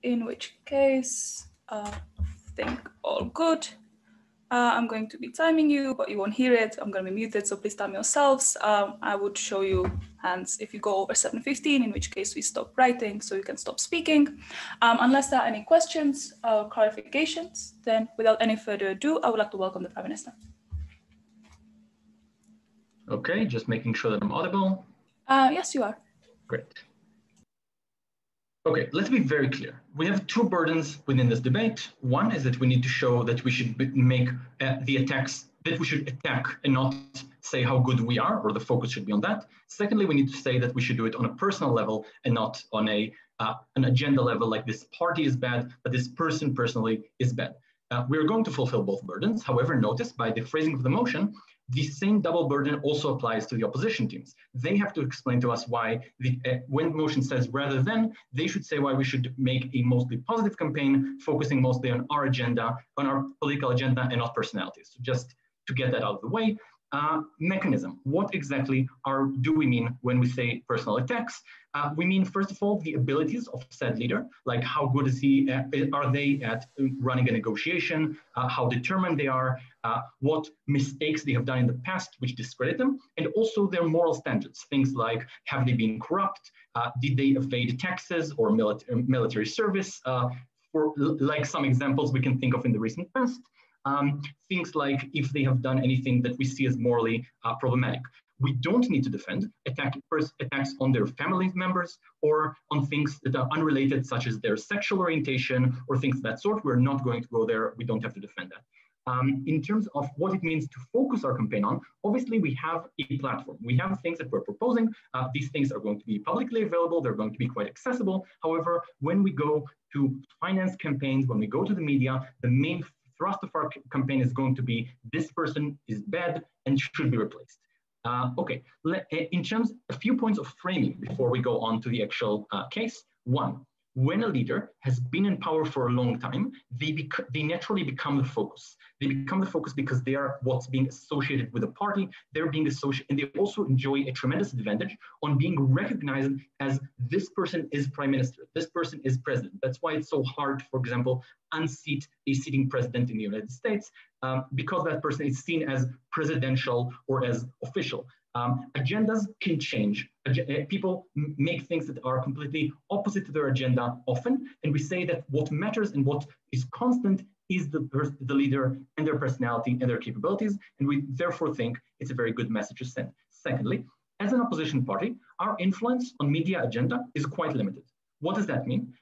in which case, I think all good. I'm going to be timing you, but you won't hear it. I'm going to be muted, so please time yourselves. I would show you hands if you go over 7:15, in which case we stop writing, so you can stop speaking. Unless there are any questions or clarifications, then without any further ado, I would like to welcome the Prime Minister. Okay, just making sure that I'm audible. Yes, you are. Great. Okay, let's be very clear. We have two burdens within this debate. One is that we need to show that we should make the attacks, that we should attack and not say how good we are, or the focus should be on that. Secondly, we need to say that we should do it on a personal level and not on an agenda level, like this party is bad, but this person personally is bad. We're going to fulfill both burdens. However, notice by the phrasing of the motion, the same double burden also applies to the opposition teams. They have to explain to us why, when the motion says rather than, they should say why we should make a mostly positive campaign, focusing mostly on our agenda, on our political agenda, and not personalities. So just to get that out of the way. Mechanism. What exactly do we mean when we say personal attacks? We mean, first of all, the abilities of said leader, like how good are they at running a negotiation, how determined they are, what mistakes they have done in the past which discredit them, and also their moral standards. Things like, have they been corrupt? Did they evade taxes or military service? Like some examples we can think of in the recent past. Things like if they have done anything that we see as morally problematic. We don't need to defend attacks on their family members or on things that are unrelated, such as their sexual orientation or things of that sort. We're not going to go there. We don't have to defend that. In terms of what it means to focus our campaign on, obviously we have a platform. We have things that we're proposing. These things are going to be publicly available. They're going to be quite accessible. However, when we go to finance campaigns, when we go to the media, the main thrust of our campaign is going to be this person is bad and should be replaced. Okay, in terms, a few points of framing before we go on to the actual case. One, when a leader has been in power for a long time, they naturally become the focus. They become the focus because they are what's being associated with a party. They're being associated, and they also enjoy a tremendous advantage on being recognized as this person is prime minister, this person is president. That's why it's so hard, for example, unseat a sitting president in the United States, because that person is seen as presidential or as official. Agendas can change. People make things that are completely opposite to their agenda often, and we say that what matters and what is constant is the leader and their personality and their capabilities, and we therefore think it's a very good message to send. Secondly, as an opposition party, our influence on media agenda is quite limited. What does that mean?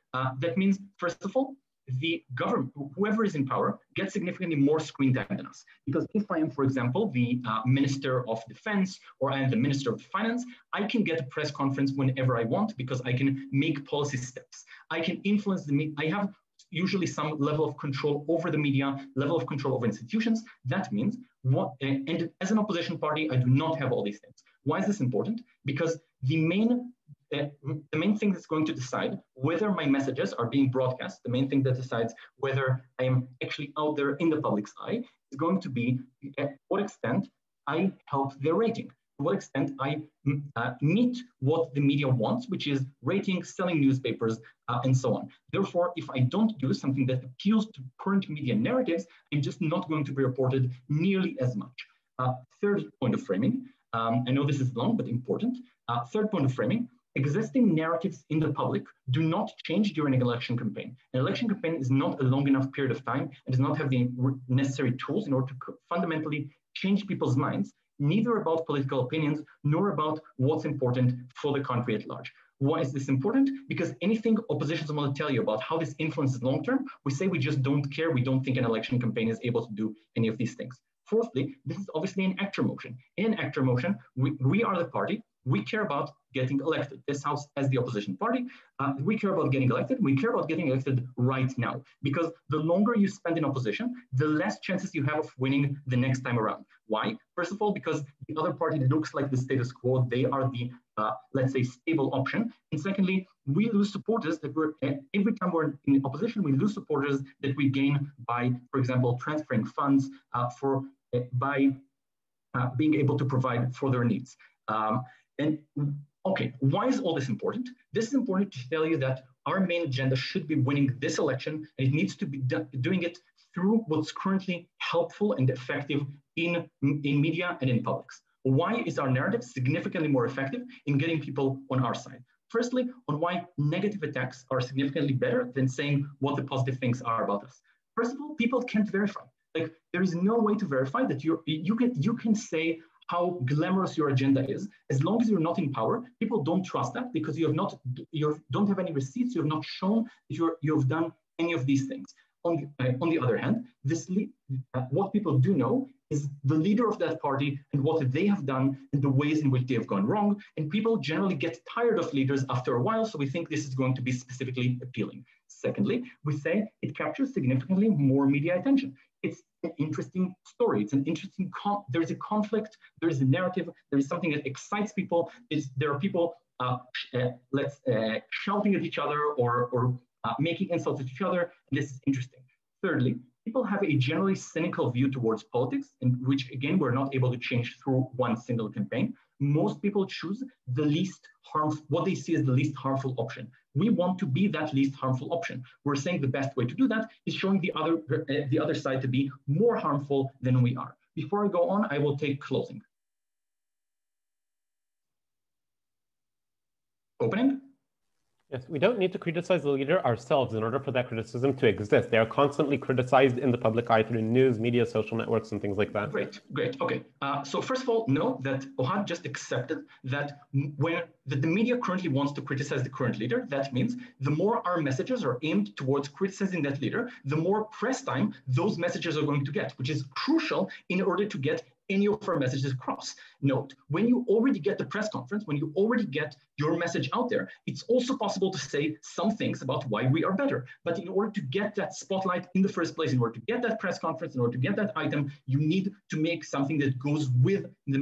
That means, first of all, the government, whoever is in power, gets significantly more screen time than us. Because if I am, for example, the Minister of Defense or I am the Minister of Finance, I can get a press conference whenever I want because I can make policy steps. I can influence the media. I have usually some level of control over the media, level of control over institutions. That means and as an opposition party, I do not have all these things. Why is this important? Because the main thing that's going to decide whether my messages are being broadcast, the main thing that decides whether I am actually out there in the public's eye, is going to be at what extent I help their rating, to what extent I meet what the media wants, which is ratings, selling newspapers, and so on. Therefore, if I don't do something that appeals to current media narratives, I'm just not going to be reported nearly as much. Third point of framing, I know this is long, but important. Third point of framing, existing narratives in the public do not change during an election campaign. An election campaign is not a long enough period of time and does not have the necessary tools in order to fundamentally change people's minds, neither about political opinions, nor about what's important for the country at large. Why is this important? Because anything oppositions want to tell you about how this influences long-term, we say we just don't care. We don't think an election campaign is able to do any of these things. Fourthly, this is obviously an actor motion. In an actor motion, we are the party. We care about getting elected. This house, as the opposition party, we care about getting elected. We care about getting elected right now, because the longer you spend in opposition, the less chances you have of winning the next time around. Why? First of all, because the other party looks like the status quo. They are the, let's say, stable option. And secondly, we lose supporters that every time we're in opposition, we lose supporters that we gain by, for example, transferring funds by being able to provide for their needs. Okay, why is all this important? This is important to tell you that our main agenda should be winning this election, and it needs to be doing it through what's currently helpful and effective in media and in publics. Why is our narrative significantly more effective in getting people on our side? Firstly, on why negative attacks are significantly better than saying what the positive things are about us. First of all, people can't verify. Like, there is no way to verify that you can say how glamorous your agenda is. As long as you're not in power, people don't trust that because you don't have any receipts. You have not shown that you've done any of these things. On the other hand, what people do know is the leader of that party and what they have done and the ways in which they have gone wrong. And people generally get tired of leaders after a while, so we think this is going to be specifically appealing. Secondly, we say it captures significantly more media attention. It's an interesting story. It's an interesting, there's a conflict, there's a narrative, there is something that excites people. There are people shouting at each other or making insults at each other, and this is interesting. Thirdly, people have a generally cynical view towards politics, in which, again, we're not able to change through one single campaign. Most people choose the least harmful, what they see as the least harmful option. We want to be that least harmful option. We're saying the best way to do that is showing the other side to be more harmful than we are. Before I go on, I will take closing. Opening. Yes, we don't need to criticize the leader ourselves in order for that criticism to exist. They are constantly criticized in the public eye through news, media, social networks, and things like that. Great. Okay. So first of all, know that Ohad just accepted that the media currently wants to criticize the current leader. That means the more our messages are aimed towards criticizing that leader, the more press time those messages are going to get, which is crucial in order to get any of our messages across. Note, when you already get the press conference, when you already get your message out there, it's also possible to say some things about why we are better. But in order to get that spotlight in the first place, in order to get that press conference, in order to get that item, you need to make something that goes with the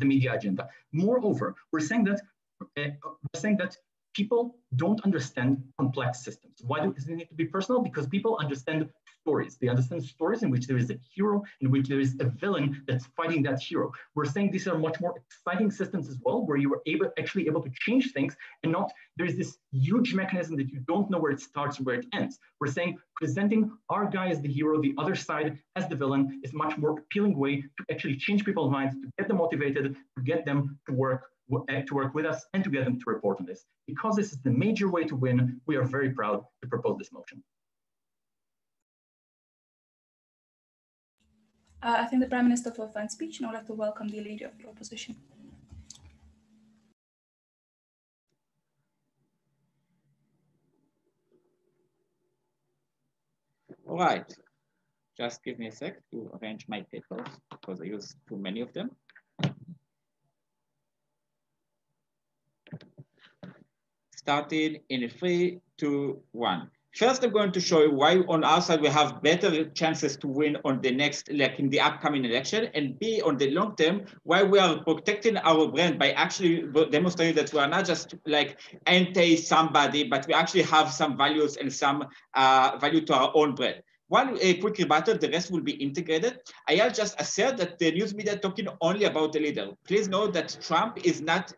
media agenda. Moreover, we're saying that people don't understand complex systems. Why does it need to be personal? Because people understand stories. They understand stories in which there is a hero, in which there is a villain that's fighting that hero. We're saying these are much more exciting systems as well, where you are actually able to change things and not, there's this huge mechanism that you don't know where it starts and where it ends. We're saying presenting our guy as the hero, the other side as the villain, is a much more appealing way to actually change people's minds, to get them motivated, to get them to work with us and to get them to report on this. Because this is the major way to win, we are very proud to propose this motion. I think the Prime Minister for a fine speech, and I'd like to welcome the leader of the opposition. All right, just give me a sec to arrange my papers because I use too many of them. Starting in 3, 2, 1. First, I'm going to show you why on our side we have better chances to win on the next, like in the upcoming election, and B, on the long term, why we are protecting our brand by actually demonstrating that we are not just like anti-somebody, but we actually have some values and some value to our own brand. One quick rebuttal, the rest will be integrated. Ayal just asserted that the news media talking only about the leader. Please note that Trump is not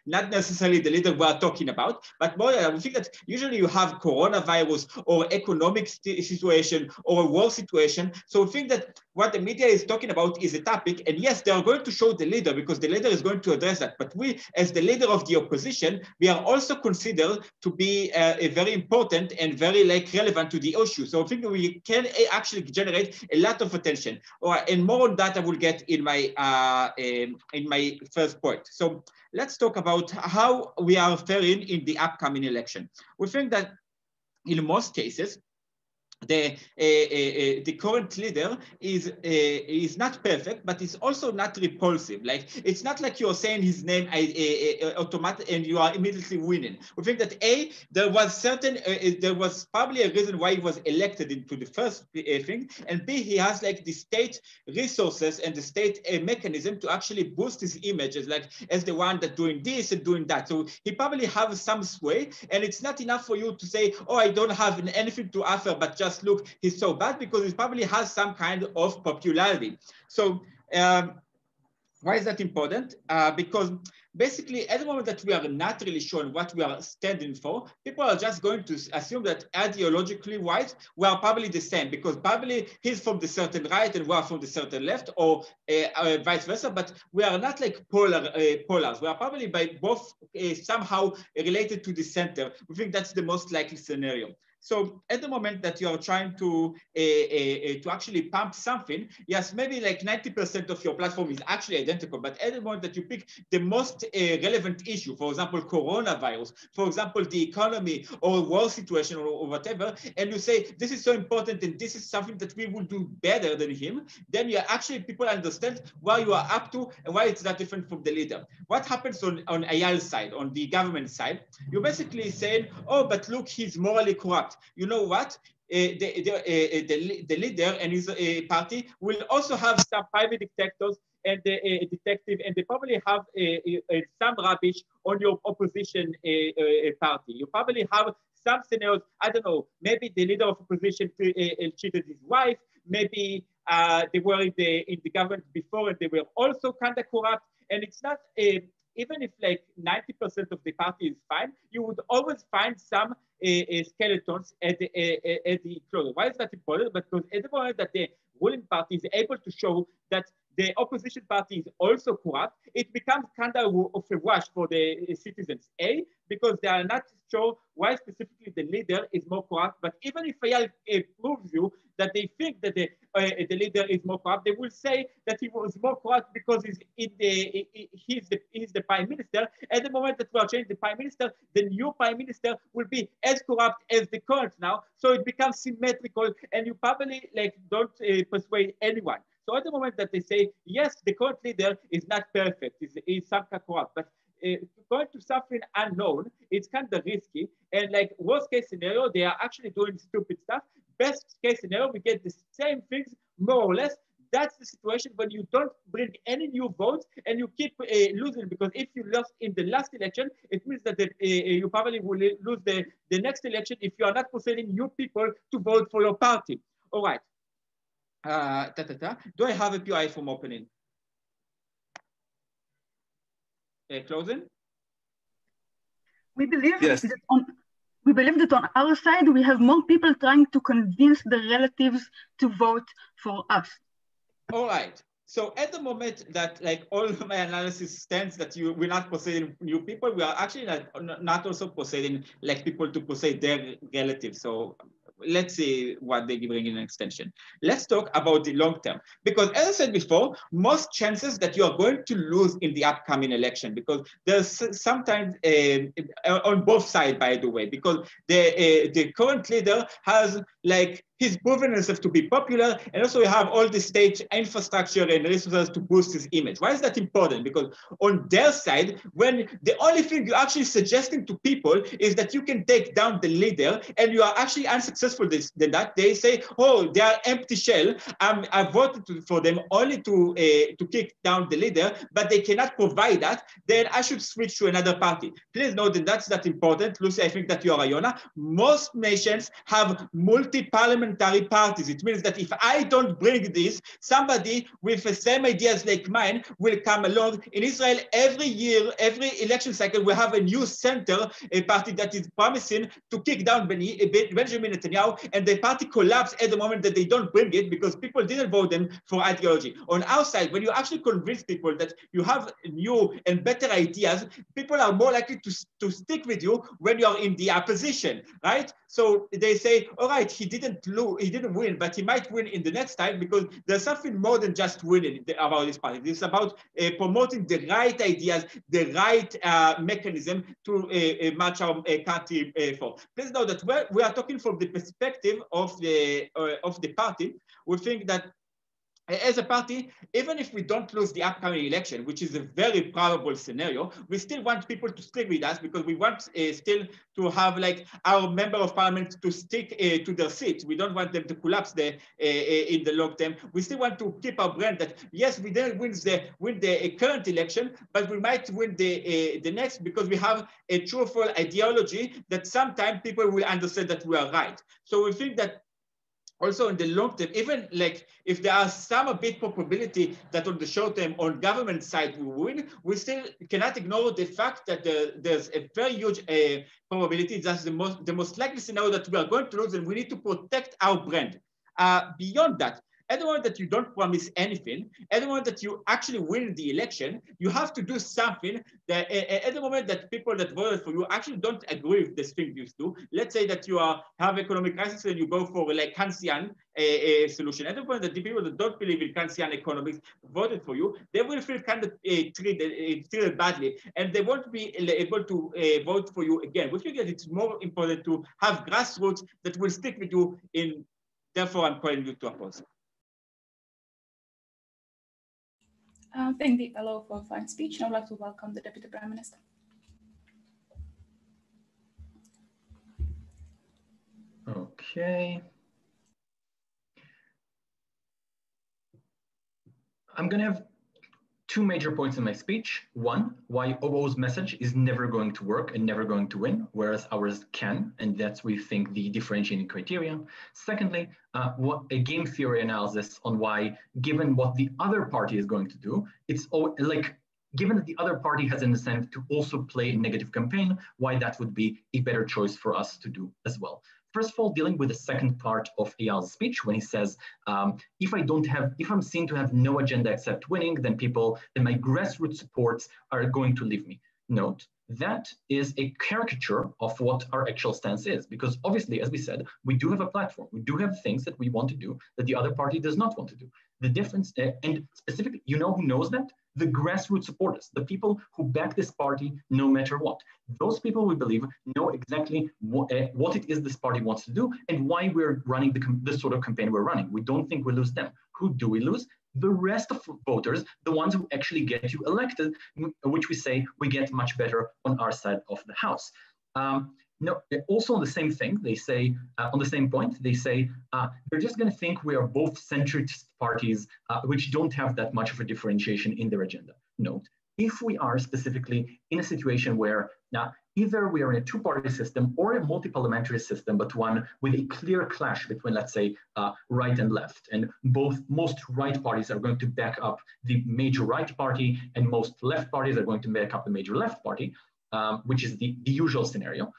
not necessarily the leader we are talking about, but more, we think that usually you have coronavirus or economic situation or a war situation. So we think that what the media is talking about is a topic, and yes, they are going to show the leader because the leader is going to address that. But we, as the leader of the opposition, we are also considered to be a very important and very relevant to the issue. So I think we can actually generate a lot of attention. And more on that I will get in my first point. So let's talk about how we are faring in the upcoming election. We think that in most cases, the current leader is not perfect, but it's also not repulsive. Like, it's not like you're saying his name automatic and you are immediately winning. We think that there was probably a reason why he was elected into the first thing, and B, he has like the state resources and the state mechanism to actually boost his image as the one that doing this and doing that. So he probably has some sway, and it's not enough for you to say, oh, I don't have anything to offer, but just look, he's so bad, because he probably has some kind of popularity. So why is that important? Because basically at the moment that we are not really sure what we are standing for, people are just going to assume that ideologically wise, we are probably the same, because probably he's from the certain right and we are from the certain left, or vice versa, but we are not like polars. We are probably by both somehow related to the center. We think that's the most likely scenario. So at the moment that you are trying to actually pump something, yes, maybe like 90% of your platform is actually identical, but at the moment that you pick the most relevant issue, for example, coronavirus, for example, the economy or war situation or whatever, and you say, this is so important and this is something that we will do better than him, then you actually, people understand why you are up to and why it's not different from the leader. What happens on Eyal's side, on the government side, you're basically saying, oh, but look, he's morally corrupt. You know what? The leader and his party will also have some private detectives and detective, and they probably have some rubbish on your opposition party. You probably have some scenarios. I don't know. Maybe the leader of opposition cheated his wife. Maybe they were in the government before and they were also kind of corrupt. And it's not. Even if like 90% of the party is fine, you would always find some skeletons at the closer. Why is that important? Because at the moment that the ruling party is able to show that the opposition party is also corrupt, it becomes kind of a wash for the citizens. Because they are not sure why specifically the leader is more corrupt, but even if Eyal proves you that they think that the leader is more corrupt, they will say that he was more corrupt because he's the prime minister. At the moment that we are changing the prime minister, the new prime minister will be as corrupt as the current now, so it becomes symmetrical, and you probably like don't persuade anyone. So at the moment that they say, yes, the current leader is not perfect, is somehow corrupt, but going to something unknown, it's kind of risky. And like worst case scenario, they are actually doing stupid stuff. Best case scenario, we get the same things, more or less. That's the situation when you don't bring any new votes and you keep losing, because if you lost in the last election, it means that you probably will lose the next election if you are not persuading new people to vote for your party. All right. Do I have a PI from opening? Closing? We believe Yes. that on our side, we have more people trying to convince the relatives to vote for us. All right. So at the moment that like all my analysis stands that we're not persuading new people, we are actually not also persuading like people to persuade their relatives. So let's see what they bring in an extension. Let's talk about the long term, because as I said before, most chances that you are going to lose in the upcoming election, because there's sometimes on both sides, by the way, because the current leader has like he's proven himself to be popular, and also we have all the state infrastructure and resources to boost his image. Why is that important? Because on their side, when the only thing you're actually suggesting to people is that you can take down the leader, and you are actually unsuccessful than that, they say, oh, they are empty shell. I voted for them only to kick down the leader, but they cannot provide that, then I should switch to another party. Please note that that's not important. Lucy, I think that you are Iona. Most nations have multi-parliamentary parties. It means that if I don't bring this, somebody with the same ideas like mine will come along. In Israel, every year, every election cycle, we have a new center, a party that is promising to kick down Benjamin Netanyahu, and the party collapsed at the moment that they don't bring it because people didn't vote them for ideology. On our side, when you actually convince people that you have new and better ideas, people are more likely to stick with you when you're in the opposition, right? So they say, all right, he didn't win, but he might win in the next time, because there's something more than just winning about this party. It's about promoting the right ideas, the right mechanism to match our country for. Please know that we are talking from the perspective of the party. We think that as a party, even if we don't lose the upcoming election, which is a very probable scenario, we still want people to stick with us, because we want still to have like our member of parliament to stick to their seats. We don't want them to collapse in the long term. We still want to keep our brand that, yes, we didn't win the current election, but we might win the next, because we have a truthful ideology that sometimes people will understand that we are right. So we think that also in the long term, even like if there are some a bit probability that on the short term on government side we win, we still cannot ignore the fact that there's a very huge probability. That's the most likely scenario that we are going to lose, and we need to protect our brand. Beyond that, at the moment that you don't promise anything, at the moment that you actually win the election, you have to do something that at the moment that people that voted for you actually don't agree with this thing you do. Let's say that you have economic crisis and you go for like Keynesian solution. At the point that the people that don't believe in Keynesian economics voted for you, they will feel kind of treated badly, and they won't be able to vote for you again. We think that it's more important to have grassroots that will stick with you in. Therefore, I'm calling you to oppose. Thank the fellow for a fine speech, and I would like to welcome the Deputy Prime Minister. Okay. I'm going to have two major points in my speech. One, why OO's message is never going to work and never going to win, whereas ours can, and that's, we think, the differentiating criteria. Secondly, what a game theory analysis on why, given what the other party is going to do, it's like, given that the other party has an incentive to also play a negative campaign, why that would be a better choice for us to do as well. First of all, dealing with the second part of Eyal's speech, when he says, if I'm seen to have no agenda except winning, then my grassroots supports are going to leave me. Note, that is a caricature of what our actual stance is, because obviously, as we said, we do have a platform. We do have things that we want to do that the other party does not want to do. The difference, and specifically, you know who knows that? The grassroots supporters, the people who back this party no matter what. Those people, we believe, know exactly what it is this party wants to do and why we're running the sort of campaign we're running. We don't think we lose them. Who do we lose? The rest of voters, the ones who actually get you elected, which we say we get much better on our side of the house. No, also on the same thing, they say, on the same point, they say, they're just going to think we are both centrist parties, which don't have that much of a differentiation in their agenda. Note, if we are specifically in a situation where either we are in a two-party system or a multi-parliamentary system, but one with a clear clash between, let's say, right and left, and most right parties are going to back up the major right party, and most left parties are going to back up the major left party, which is the usual scenario.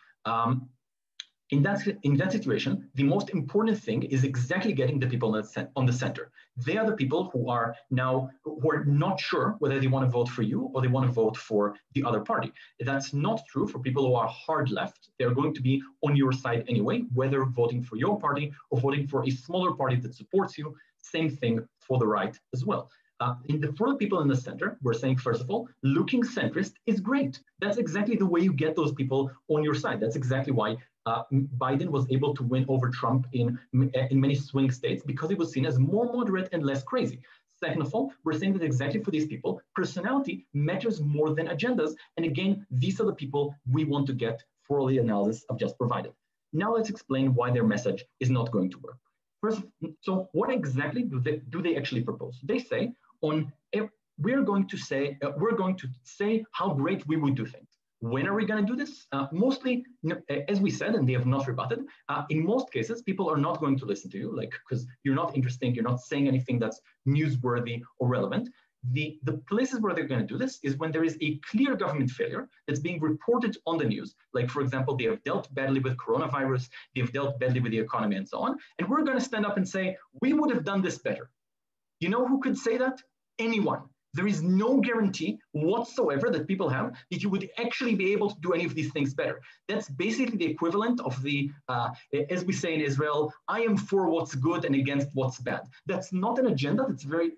In that situation, the most important thing is exactly getting the people on the center. They are the people who are not sure whether they want to vote for you or they want to vote for the other party. That's not true for people who are hard left. They're going to be on your side anyway, whether voting for your party or voting for a smaller party that supports you. Same thing for the right as well. For the people in the center, we're saying, first of all, looking centrist is great. That's exactly the way you get those people on your side. That's exactly why Biden was able to win over Trump in many swing states, because he was seen as more moderate and less crazy. Second of all, we're saying that exactly for these people, personality matters more than agendas. And again, these are the people we want to get for the analysis I've just provided. Now let's explain why their message is not going to work. First, so what exactly do they actually propose? They say, we're going to say how great we would do things. When are we going to do this? Mostly, as we said, and they have not rebutted, in most cases, people are not going to listen to you, because you're not interesting, you're not saying anything that's newsworthy or relevant. The places where they're going to do this is when there is a clear government failure that's being reported on the news. Like, for example, they have dealt badly with coronavirus, they've dealt badly with the economy and so on. And we're going to stand up and say, we would have done this better. You know who could say that? Anyone. There is no guarantee whatsoever that people have that you would actually be able to do any of these things better. That's basically the equivalent of as we say in Israel, I am for what's good and against what's bad. That's not an agenda that's very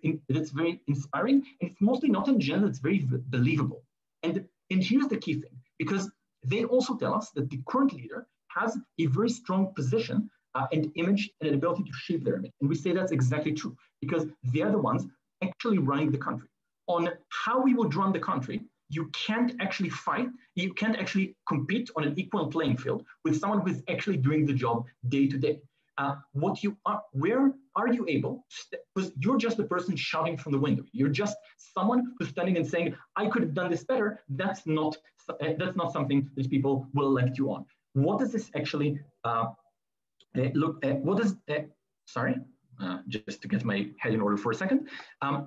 inspiring, and it's mostly not an agenda that's very believable. And here's the key thing, because they also tell us that the current leader has a very strong position and image and an ability to shape their image. And we say that's exactly true, because they're the ones actually running the country. On how we would run the country, you can't actually fight, you can't actually compete on an equal playing field with someone who's actually doing the job day to day. Where are you able, because you're just the person shouting from the window. You're just someone who's standing and saying, I could have done this better. That's not something that people will elect you on. What does this actually sorry, just to get my head in order for a second.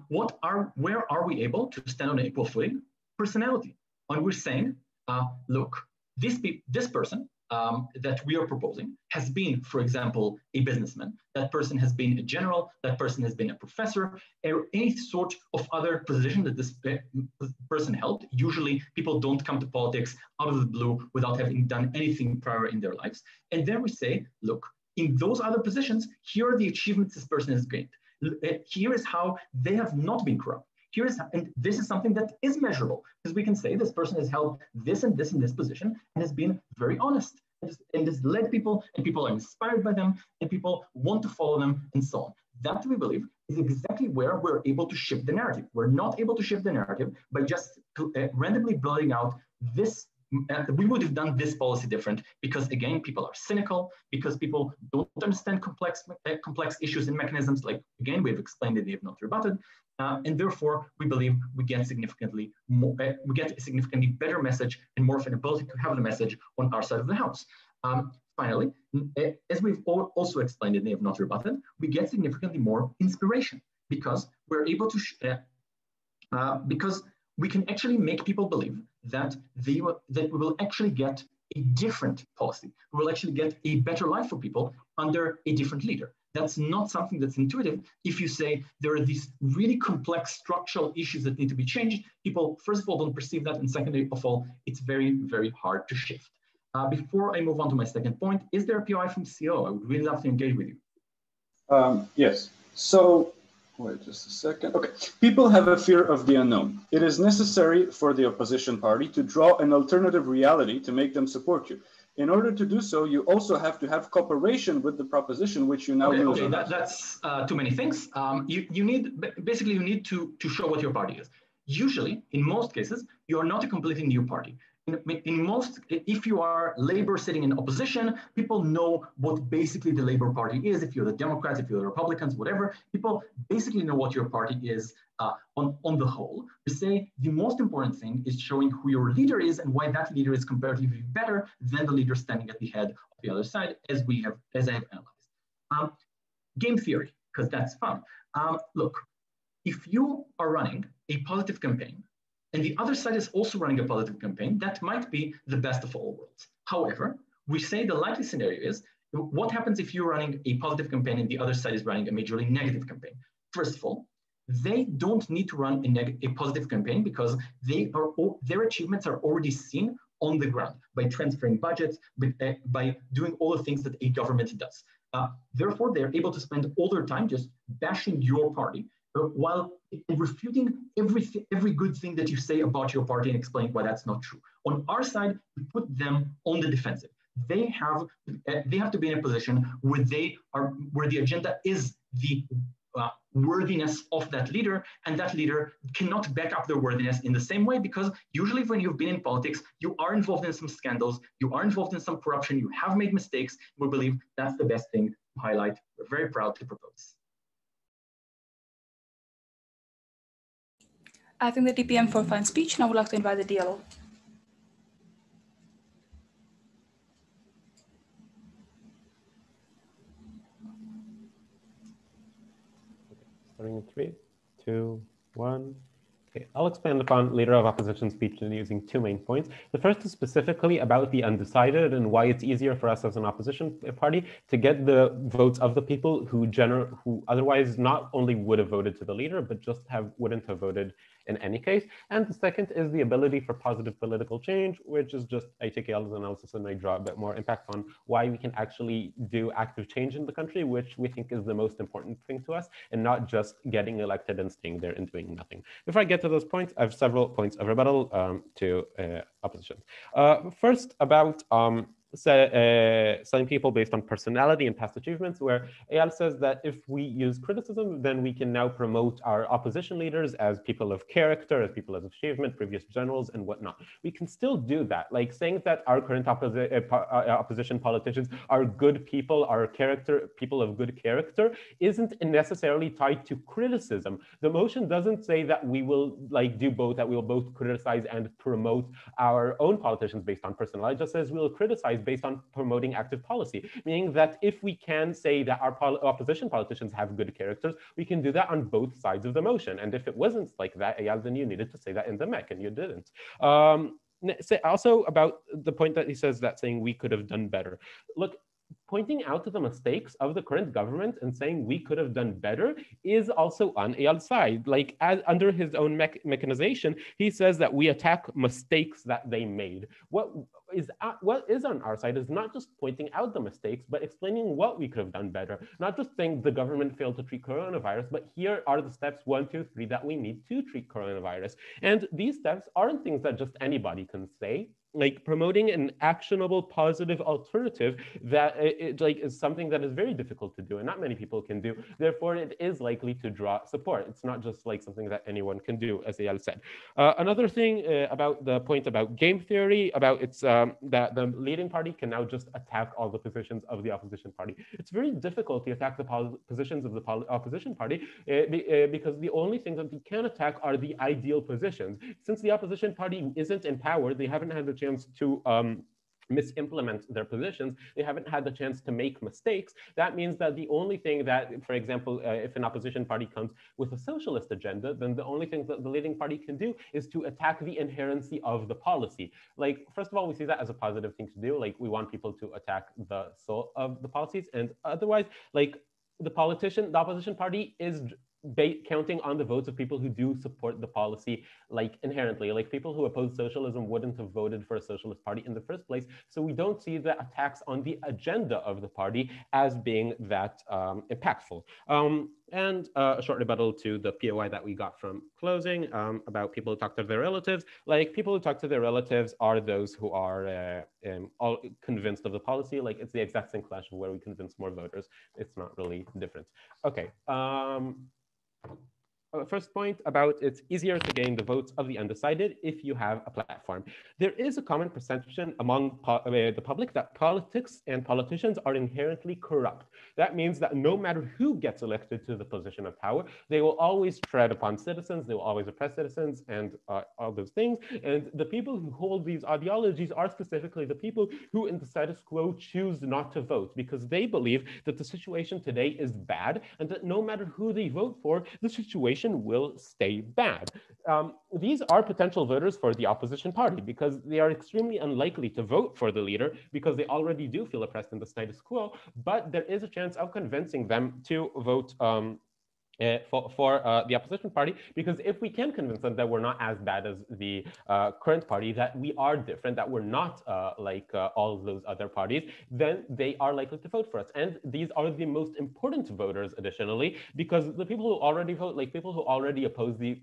Where are we able to stand on an equal footing? Personality. And we're saying, look, this person that we are proposing has been, for example, a businessman. That person has been a general. That person has been a professor, or any sort of other position that this person held. Usually, people don't come to politics out of the blue without having done anything prior in their lives. And then we say, look, in those other positions, here are the achievements this person has gained. Here is how they have not been corrupt. And this is something that is measurable, because we can say this person has held this and this and this position and has been very honest and has led people, and people are inspired by them, and people want to follow them, and so on. That, we believe, is exactly where we're able to shift the narrative. We're not able to shift the narrative by just randomly blurting out this. We would have done this policy different because, again, people are cynical, because people don't understand complex issues and mechanisms. Like, again, we've explained it, they have not rebutted. And therefore, we believe we get significantly more, we get a significantly better message and more of an ability to have the message on our side of the house. Finally, as we've also explained it, they have not rebutted, we get significantly more inspiration because we're able to, because we can actually make people believe that that we will actually get a different policy. We will actually get a better life for people under a different leader. That's not something that's intuitive. If you say there are these really complex structural issues that need to be changed, people, first of all, don't perceive that. And secondly of all, it's very, very hard to shift. Before I move on to my second point, is there a POI from CO? I would really love to engage with you. Yes. So, wait just a second. Okay. People have a fear of the unknown. It is necessary for the opposition party to draw an alternative reality to make them support you. In order to do so, you also have to have cooperation with the proposition which you now lose. Okay, that's too many things. You need to show what your party is. Usually, in most cases, you are not a completely new party. If you are Labor sitting in opposition, people know what basically the Labor Party is. If you're the Democrats, if you're the Republicans, whatever, people basically know what your party is on the whole. We say the most important thing is showing who your leader is and why that leader is comparatively better than the leader standing at the head of the other side, as I have analyzed. Game theory, because that's fun. Look, if you are running a positive campaign, and the other side is also running a positive campaign, that might be the best of all worlds. However, we say the likely scenario is, what happens if you're running a positive campaign and the other side is running a majorly negative campaign? First of all, they don't need to run a positive campaign because their achievements are already seen on the ground by transferring budgets, by doing all the things that a government does. Therefore, they're able to spend all their time just bashing your party, while refuting every good thing that you say about your party and explaining why that's not true. On our side, we put them on the defensive. They have to be in a position where the agenda is the worthiness of that leader, and that leader cannot back up their worthiness in the same way, because usually when you've been in politics, you are involved in some scandals, you are involved in some corruption, you have made mistakes. We believe that's the best thing to highlight. We're very proud to propose. I thank the DPM for a fine speech, and I would like to invite the DLO. Starting in 3, 2, 1. Okay, I'll expand upon Leader of Opposition speech using two main points. The first is specifically about the undecided and why it's easier for us as an opposition party to get the votes of the people who otherwise not only would have voted to the leader, but just wouldn't have voted in any case. And the second is the ability for positive political change, which is just, I take Ayal's analysis and I draw a bit more impact on why we can actually do active change in the country, which we think is the most important thing to us, and not just getting elected and staying there and doing nothing. Before I get to those points, I have several points of rebuttal to opposition. First, about selling people based on personality and past achievements, where Eyal says that if we use criticism, then we can now promote our opposition leaders as people of character, as people of achievement, previous generals, and whatnot. We can still do that. Like saying that our current opposition politicians are good people, people of good character, isn't necessarily tied to criticism. The motion doesn't say that we will do both, that we will both criticize and promote our own politicians based on personality. It just says we will criticize based on promoting active policy, meaning that if we can say that our opposition politicians have good characters, we can do that on both sides of the motion. And if it wasn't like that, Eyal, then you needed to say that in the MEC, and you didn't. Also about the point that he says that saying we could have done better. Look, pointing out to the mistakes of the current government and saying we could have done better is also on Eyal's side. Like, under his own mechanization, he says that we attack mistakes that they made. What is on our side is not just pointing out the mistakes, but explaining what we could have done better. Not just saying the government failed to treat coronavirus, but here are the steps 1, 2, 3 that we need to treat coronavirus. And these steps aren't things that just anybody can say. Like, promoting an actionable, positive alternative that is something that is very difficult to do and not many people can do. Therefore, it is likely to draw support. It's not just like something that anyone can do, as Eyal said. Another thing about the point about game theory, about it's that the leading party can now just attack all the positions of the opposition party. It's very difficult to attack the positions of the opposition party because the only things that they can attack are the ideal positions. Since the opposition party isn't in power, they haven't had the chance to misimplement their positions. They haven't had the chance to make mistakes. That means that the only thing that, for example, if an opposition party comes with a socialist agenda, then the only thing that the leading party can do is to attack the inherency of the policy. Like, first of all, we see that as a positive thing to do. Like, we want people to attack the soul of the policies. And otherwise, like, the opposition party is counting on the votes of people who do support the policy, like, inherently. Like, people who oppose socialism wouldn't have voted for a socialist party in the first place. So we don't see the attacks on the agenda of the party as being that impactful. And a short rebuttal to the POI that we got from closing about people who talk to their relatives. Like, people who talk to their relatives are those who are all convinced of the policy. Like, it's the exact same clash of where we convince more voters. It's not really different. Okay. First point about it's easier to gain the votes of the undecided if you have a platform. There is a common perception among the public that politics and politicians are inherently corrupt. That means that no matter who gets elected to the position of power, they will always tread upon citizens, they will always oppress citizens, and all those things. And the people who hold these ideologies are specifically the people who in the status quo choose not to vote, because they believe that the situation today is bad and that no matter who they vote for, the situation will stay bad. These are potential voters for the opposition party because they are extremely unlikely to vote for the leader because they already do feel oppressed in the status quo, but there is a chance of convincing them to vote for the opposition party, because if we can convince them that we're not as bad as the current party, that we are different, that we're not like all of those other parties, then they are likely to vote for us. And these are the most important voters, additionally, because the people who already vote, like people who already oppose the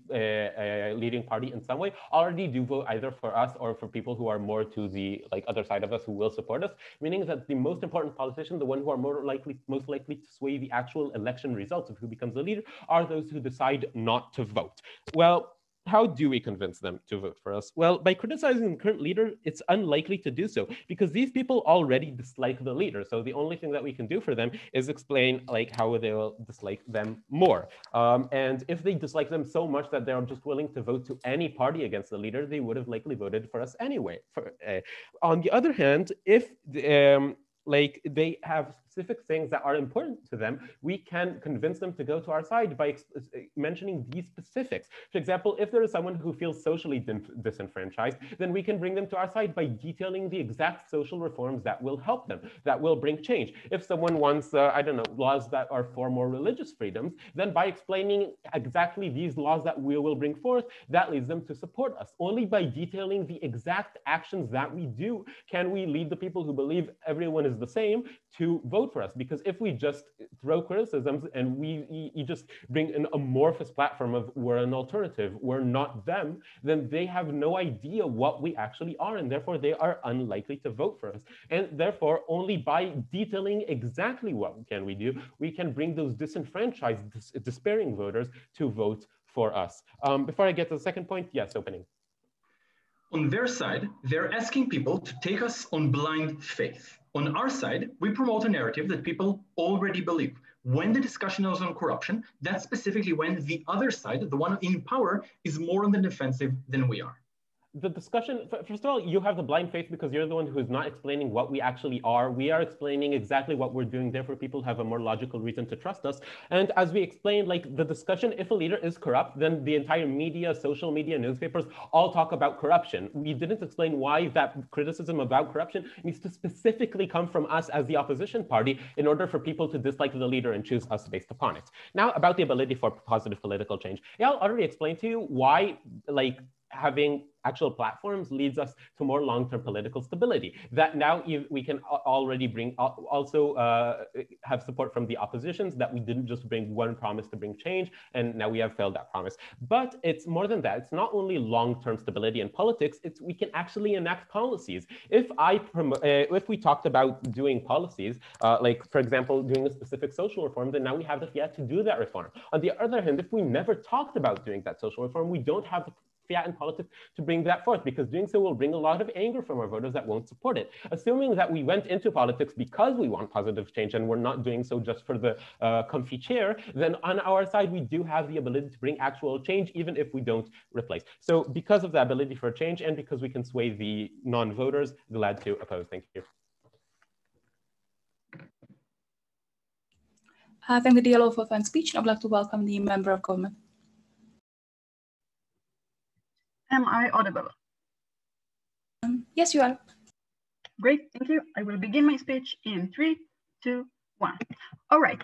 leading party in some way, already do vote either for us or for people who are more to the other side of us who will support us, meaning that the most important politician, the one who are most likely to sway the actual election results of who becomes the leader, are those who decide not to vote. Well, how do we convince them to vote for us? Well, by criticizing the current leader, it's unlikely to do so because these people already dislike the leader. So the only thing that we can do for them is explain how they will dislike them more. And if they dislike them so much that they're just willing to vote to any party against the leader, they would have likely voted for us anyway. On the other hand, if they have specific things that are important to them, we can convince them to go to our side by mentioning these specifics. For example, if there is someone who feels socially disenfranchised, then we can bring them to our side by detailing the exact social reforms that will help them, that will bring change. If someone wants, laws that are for more religious freedoms, then by explaining exactly these laws that we will bring forth, that leads them to support us. Only by detailing the exact actions that we do can we lead the people who believe everyone is the same to vote for us. Because if we just throw criticisms and we just bring an amorphous platform of we're an alternative, we're not them, then they have no idea what we actually are, and therefore they are unlikely to vote for us. And therefore, only by detailing exactly what can we do, we can bring those disenfranchised, despairing voters to vote for us. Before I get to the second point, yes, opening. On their side, they're asking people to take us on blind faith. On our side, we promote a narrative that people already believe. When the discussion is on corruption, that's specifically when the other side, the one in power, is more on the defensive than we are. the discussion, first of all, you have the blind faith because you're the one who's not explaining what we actually are. We are explaining exactly what we're doing. Therefore, people have a more logical reason to trust us. And as we explained, like the discussion, if a leader is corrupt, then the entire media, social media, newspapers, all talk about corruption. We didn't explain why that criticism about corruption needs to specifically come from us as the opposition party in order for people to dislike the leader and choose us based upon it. Now, about the ability for positive political change. Eyal already explained to you why, like, having actual platforms leads us to more long-term political stability. That now we can already bring also have support from the oppositions, that we didn't just bring one promise to bring change, and now we have failed that promise. But it's more than that. It's not only long-term stability in politics, it's we can actually enact policies. If we talked about doing policies, like for example, doing a specific social reform, then now we have the fiat to do that reform. On the other hand, if we never talked about doing that social reform, we don't have the fiat in politics to bring that forth, because doing so will bring a lot of anger from our voters that won't support it. Assuming that we went into politics because we want positive change and we're not doing so just for the comfy chair, then on our side, we do have the ability to bring actual change, even if we don't replace. So because of the ability for change and because we can sway the non-voters, glad to oppose. Thank you. I thank the DLO for a fine speech, and I'd like to welcome the member of government. Am I audible? Yes, you are. Great, thank you. I will begin my speech in 3, 2, 1. All right,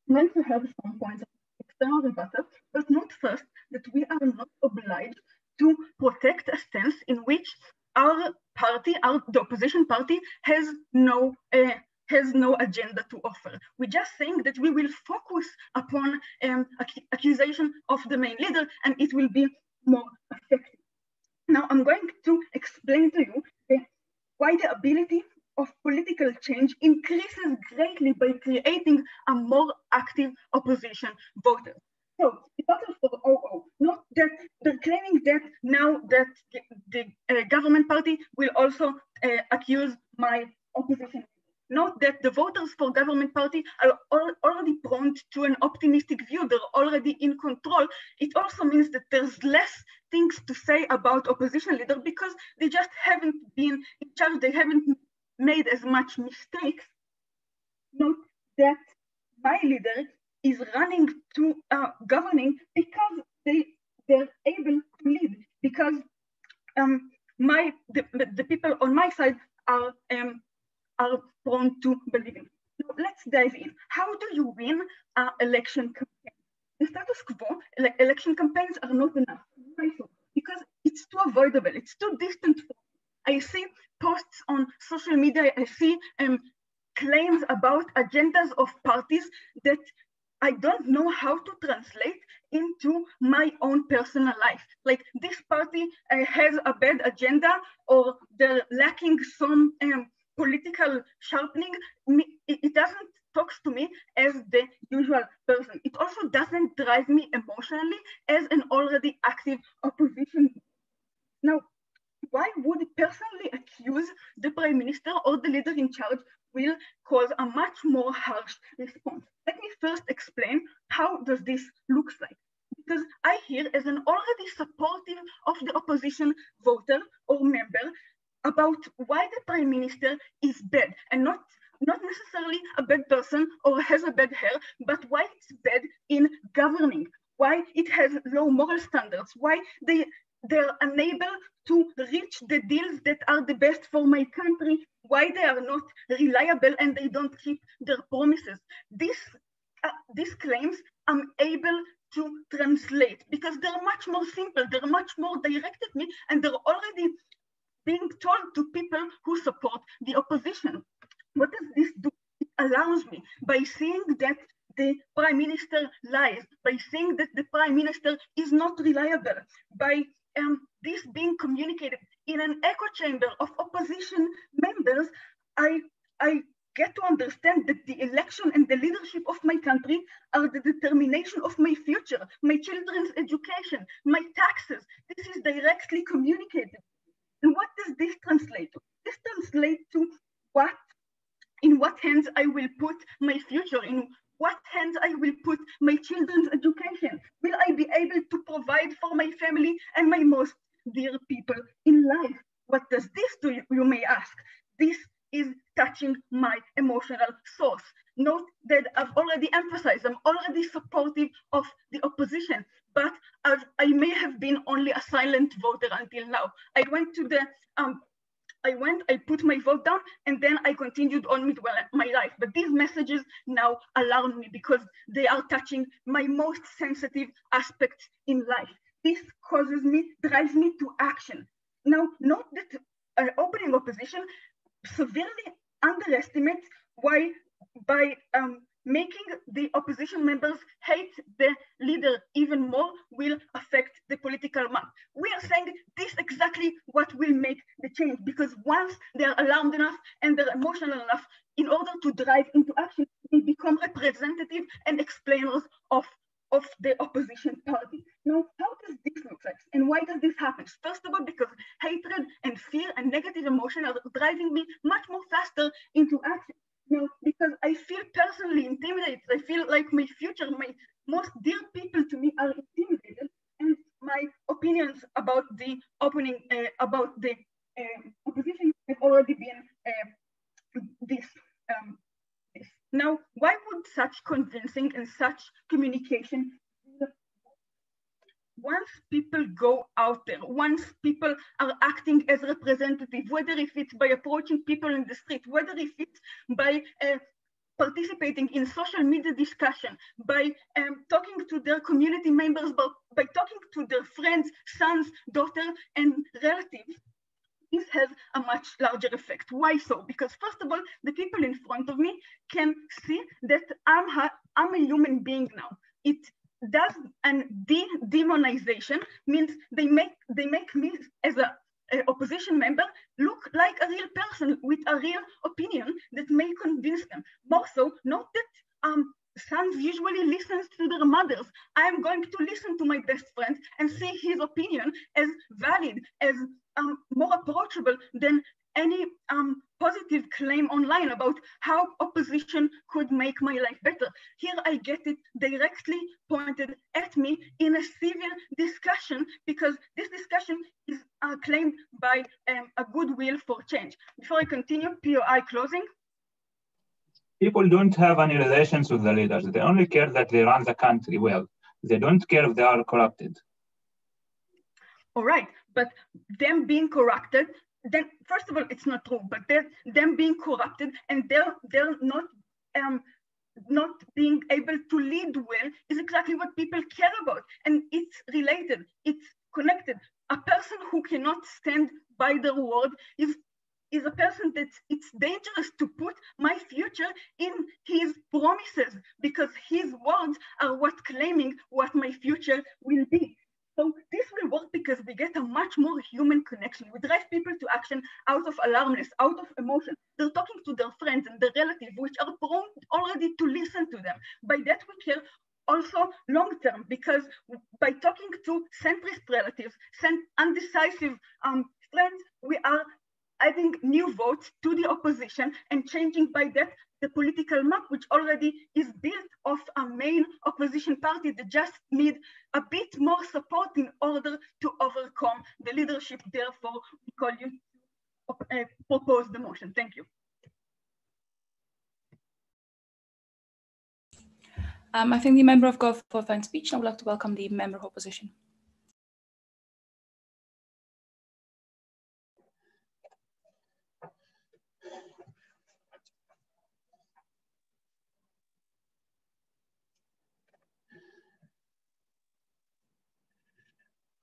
I'm going to have some points of external rebuttal, but note first that we are not obliged to protect a stance in which our party, the opposition party, has no agenda to offer. We're just saying that we will focus upon accusation of the main leader, and it will be more effective. Now, I'm going to explain to you why the ability of political change increases greatly by creating a more active opposition voter. So, the battle for OO, not that they're claiming that now that the government party will also accuse my opposition. Note that the voters for government party are already prone to an optimistic view. They're already in control. It also means that there's less things to say about opposition leader because they just haven't been in charge. They haven't made as much mistakes. Note that my leader is running to governing because they're able to lead, because the people on my side are prone to believing. So let's dive in. How do you win an election campaign? The status quo, election campaigns are not enough. Why so? Because it's too avoidable. It's too distant. I see posts on social media. I see claims about agendas of parties that I don't know how to translate into my own personal life. Like this party has a bad agenda, or they're lacking some political sharpening. It doesn't talk to me as the usual person. It also doesn't drive me emotionally as an already active opposition. Now, why would personally accuse the prime minister or the leader in charge will cause a much more harsh response? Let me first explain how does this look like. Because I hear as an already supportive of the opposition voter or member about why the prime minister is bad, and not necessarily a bad person or has a bad hair, but why it's bad in governing, why it has low moral standards, why they're unable to reach the deals that are the best for my country, why they are not reliable and they don't keep their promises. These claims I'm able to translate because they're much more simple, they're much more directed at me, and they're already being told to people who support the opposition. What does this do? It allows me, by seeing that the prime minister lies, by seeing that the prime minister is not reliable, by this being communicated in an echo chamber of opposition members, I get to understand that the election and the leadership of my country are the determination of my future, my children's education, my taxes. This is directly communicated. And what does this translate to? This translates to in what hands I will put my future, in what hands I will put my children's education. Will I be able to provide for my family and my most dear people in in life. What does this do, you may ask? This is touching my emotional source. Note that I've already emphasized, I'm already supportive of the opposition, but I may have been only a silent voter until now. I went to the, I put my vote down, and then I continued on with my life. But these messages now alarm me because they are touching my most sensitive aspects in life. This drives me to action. Now, note that opening opposition severely underestimates why by making the opposition members hate the leader even more will affect the political map. We are saying this exactly what will make the change, because once they're alarmed enough and they're emotional enough, in order to drive into action, they become representative and explainers of the opposition party. Now, how does this look like? And why does this happen? First of all, because hatred and fear and negative emotion are driving me much more faster into action. Now, because I feel personally intimidated. I feel like my future, my most dear people to me are intimidated, and my opinions about the opening, about the opposition have already been this. Now, why would such convincing and such communication, once people go out there, once people are acting as representative, whether if it's by approaching people in the street, whether if it's by participating in social media discussion, by talking to their community members, by talking to their friends, sons, daughters, and relatives, this has a much larger effect. Why so? Because first of all, the people in front of me can see that I'm a human being now. It does, and de-demonization means they make me as a opposition member look like a real person with a real opinion that may convince them. More so, note that sons usually listen to their mothers. I am going to listen to my best friend and see his opinion as valid, as more approachable than any positive claim online about how opposition could make my life better. Here I get it directly pointed at me in a civil discussion, because this discussion is claimed by a goodwill for change. Before I continue, POI closing. People don't have any relations with the leaders. They only care that they run the country well. They don't care if they are corrupted. All right, but them being corrupted, then first of all, it's not true, but them being corrupted and they're not being able to lead well is exactly what people care about. And it's related, it's connected. A person who cannot stand by their word is a person that it's dangerous to put my future in his promises, because his words are what claiming what my future will be. So this will work because we get a much more human connection. We drive people to action out of alarmness, out of emotion. They're talking to their friends and their relatives, which are prone already to listen to them. By that we care also long-term, because by talking to centrist relatives, undecisive friends, we are adding new votes to the opposition and changing by that the political map, which already is built of a main opposition party that just need a bit more support in order to overcome the leadership. Therefore, we call you to propose the motion. Thank you. I think the member of Gov for fine speech. I would like to welcome the member of opposition.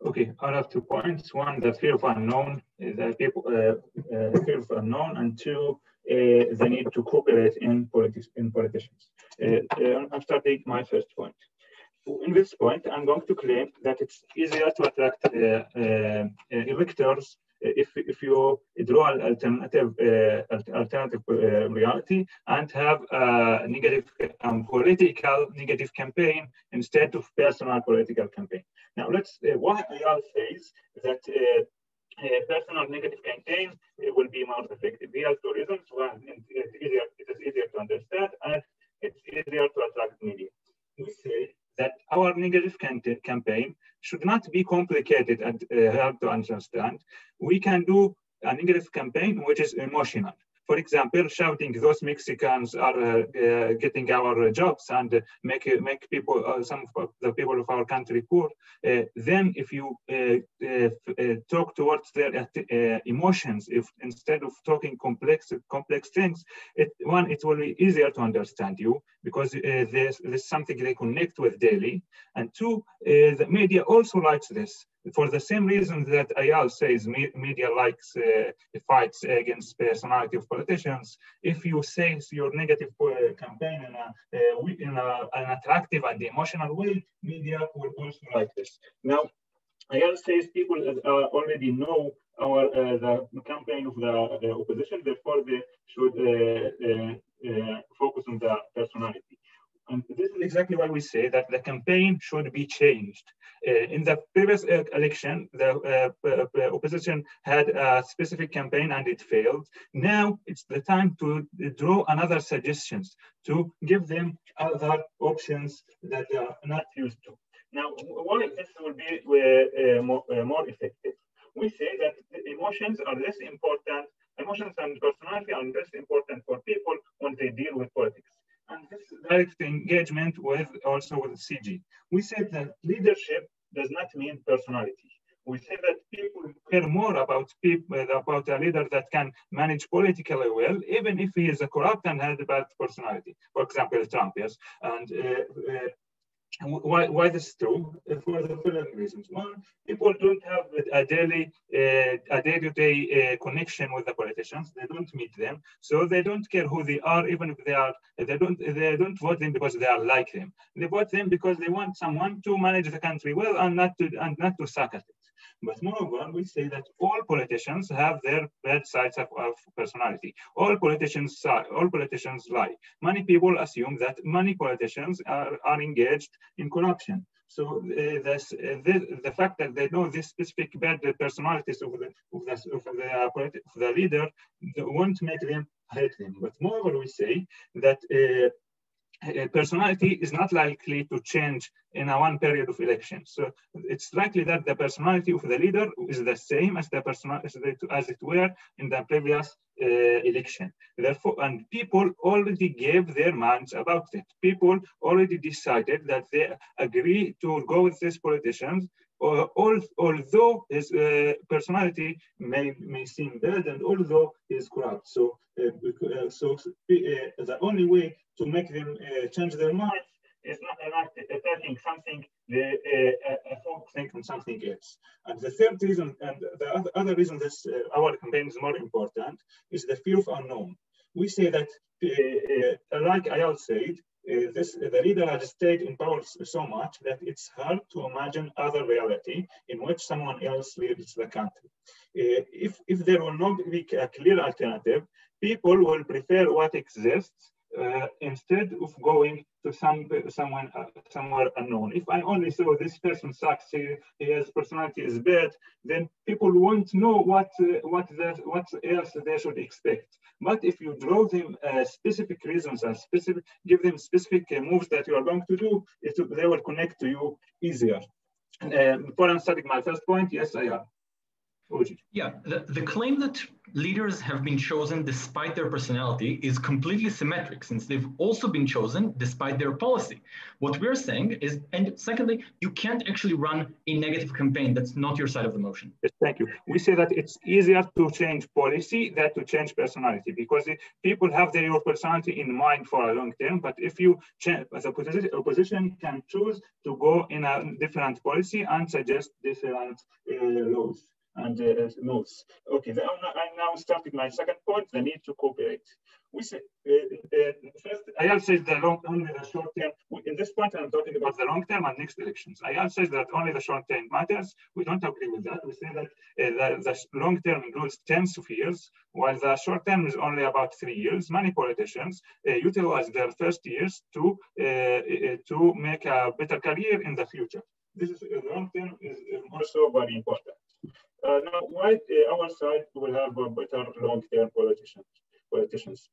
Okay, I have 2 points. One, the fear of unknown, the people, fear of unknown, and two, the need to cooperate in politicians. I'm starting my first point. In this point, I'm going to claim that it's easier to attract electors if you draw an alternative reality and have a negative political negative campaign instead of personal political campaign. Now, let's why Ayal says that personal negative campaign will be more effective. He has 2 reasons. One, it is easier to understand, and it's easier to attract media. We say that our negative campaign should not be complicated and hard to understand. We can do a negative campaign which is emotional. For example, shouting those Mexicans are getting our jobs and make people, some of the people of our country poor. Then if you talk towards their emotions, if instead of talking complex things, it will be easier to understand you because there's something they connect with daily. And two, the media also likes this. For the same reason that Ayal says media likes fights against personality of politicians, if you say your negative campaign in an attractive and emotional way, media will also like this. Now, Ayal says people already know the campaign of the opposition, therefore they should focus on the personality. And this is exactly why we say that the campaign should be changed. In the previous election, the opposition had a specific campaign and it failed. Now it's the time to draw another suggestions, to give them other options that they are not used to. Now, why this will be more effective? We say that emotions are less important, emotions and personality are less important for people when they deal with politics. And this direct engagement with CG. We said that leadership does not mean personality. We say that people care more about a leader that can manage politically well, even if he is a corrupt and has a bad personality. For example, Trump, yes. And why this is true? For the following reasons. One, people don't have a day-to-day connection with the politicians. They don't meet them, so they don't care who they are, even if they don't vote them because they are like them. They vote them because they want someone to manage the country well and not to suck at it. But moreover, we say that all politicians have their bad sides of personality. All politicians lie. Many people assume that many politicians are engaged in corruption. So the fact that they know this specific bad personalities of the leader won't make them hate him. But moreover, we say that personality is not likely to change in one period of election. So it's likely that the personality of the leader is the same as the personality as it were in the previous election. Therefore, and people already gave their minds about it. People already decided that they agree to go with these politicians, although his personality may seem bad and although he is corrupt. So, the only way to make them change their minds is not attacking something, focusing on something else. And the third reason, and the other reason that our campaign is more important, is the fear of unknown. We say that, like Ayal said, the leader has stayed in power so much that it's hard to imagine other reality in which someone else leads the country. If there will not be a clear alternative, people will prefer what exists instead of going to somewhere unknown. If I only saw this person sucks, his personality is bad, then people won't know what else they should expect. But if you draw them specific reasons and give them specific moves that you are going to do, they will connect to you easier. Before I'm starting my first point, yes, I am. Yeah, the claim that leaders have been chosen despite their personality is completely symmetric, since they've also been chosen despite their policy. What we're saying is, and secondly, you can't actually run a negative campaign. That's not your side of the motion. Yes, thank you. We say that it's easier to change policy than to change personality, because people have your personality in mind for a long term. But if you change, as a opposition can choose to go in a different policy and suggest different laws and notes. Okay, I'm now starting my second point, the need to cooperate. We say, first, Ayal says only the short term. In this point, I'm talking about the long term and next elections. Ayal says that only the short term matters. We don't agree with that. We say that the long term includes tens of years, while the short term is only about 3 years. Many politicians utilize their first years to make a better career in the future. This is long term is also very important. Now, why our side will have a better long-term politicians?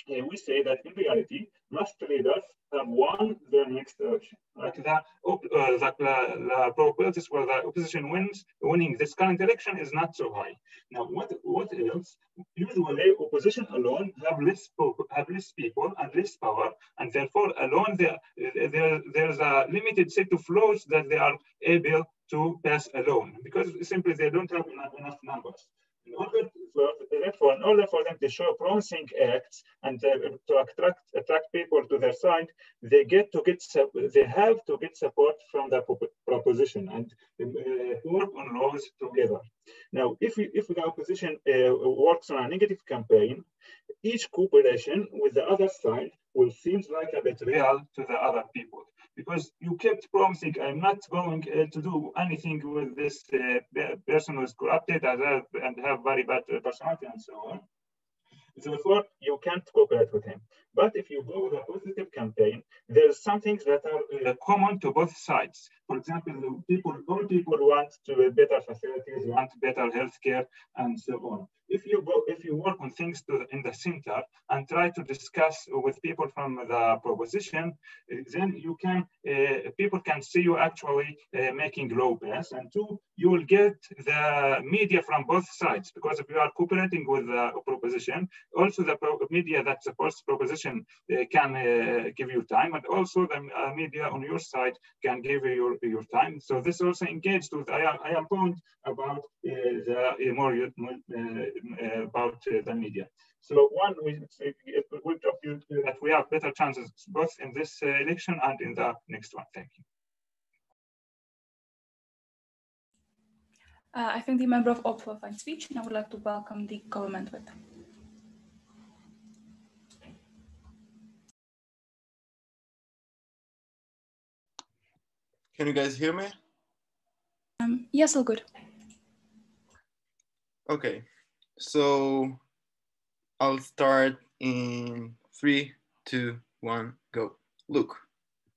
We say that in reality, most leaders have won their next election. like the probabilities where the opposition winning this current election is not so high. Now, what else? Usually, opposition alone have less people and less power, and therefore alone there's a limited set of laws that they are able to pass alone, because simply they don't have enough numbers. In order for them to show promising acts and to attract people to their side, they have to get support from the proposition and work on laws together. Now, if the opposition works on a negative campaign, each cooperation with the other side will seem like a betrayal to the other people, because you kept promising, I'm not going to do anything with this person who is corrupted and have very bad personality and so on. Therefore, you can't cooperate with him. But if you go with a positive campaign, there's some things that are common to both sides. For example, all people want better facilities, want better healthcare, and so on. If you work on things in the center and try to discuss with people from the proposition, then you can people can see you actually making law pass, and two, you will get the media from both sides, because if you are cooperating with the proposition, also the media that supports proposition can give you time, and also the media on your side can give you your time. So this also engaged with Ayal point about the media. So one, we talk you that we have better chances both in this election and in the next one. Thank you. I think the member of Opera finds speech, and I would like to welcome the government with them. Can you guys hear me? Yes, all good. Okay, so I'll start in 3, 2, 1, go. Look,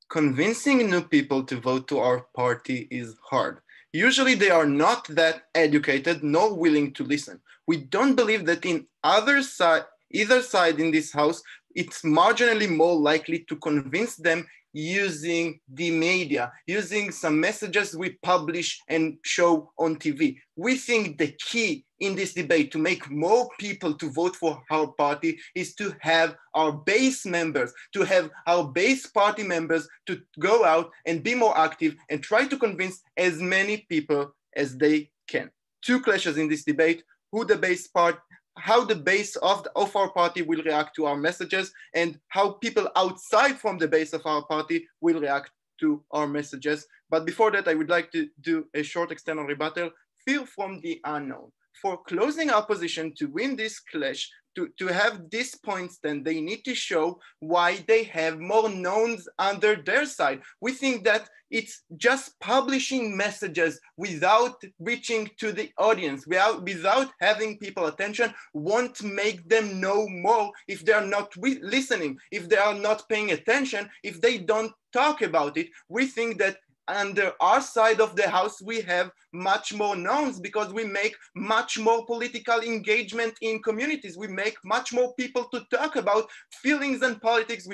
convincing new people to vote to our party is hard. Usually they are not that educated nor willing to listen. We don't believe that in either side in this house, it's marginally more likely to convince them using the media, using some messages we publish and show on TV. We think the key in this debate to make more people to vote for our party is to have our base members, to have our base party members to go out and be more active and try to convince as many people as they can. Two clashes in this debate: how the base of our party will react to our messages, and how people outside from the base of our party will react to our messages. But before that, I would like to do a short external rebuttal. Fear from the unknown. For closing our position to win this clash, to have these points, then they need to show why they have more knowns under their side. We think that it's just publishing messages without reaching to the audience, without having people attention, won't make them know more if they are not listening, if they are not paying attention, if they don't talk about it. We think that under our side of the house, we have much more knowns because we make much more political engagement in communities. We make much more people to talk about feelings and politics.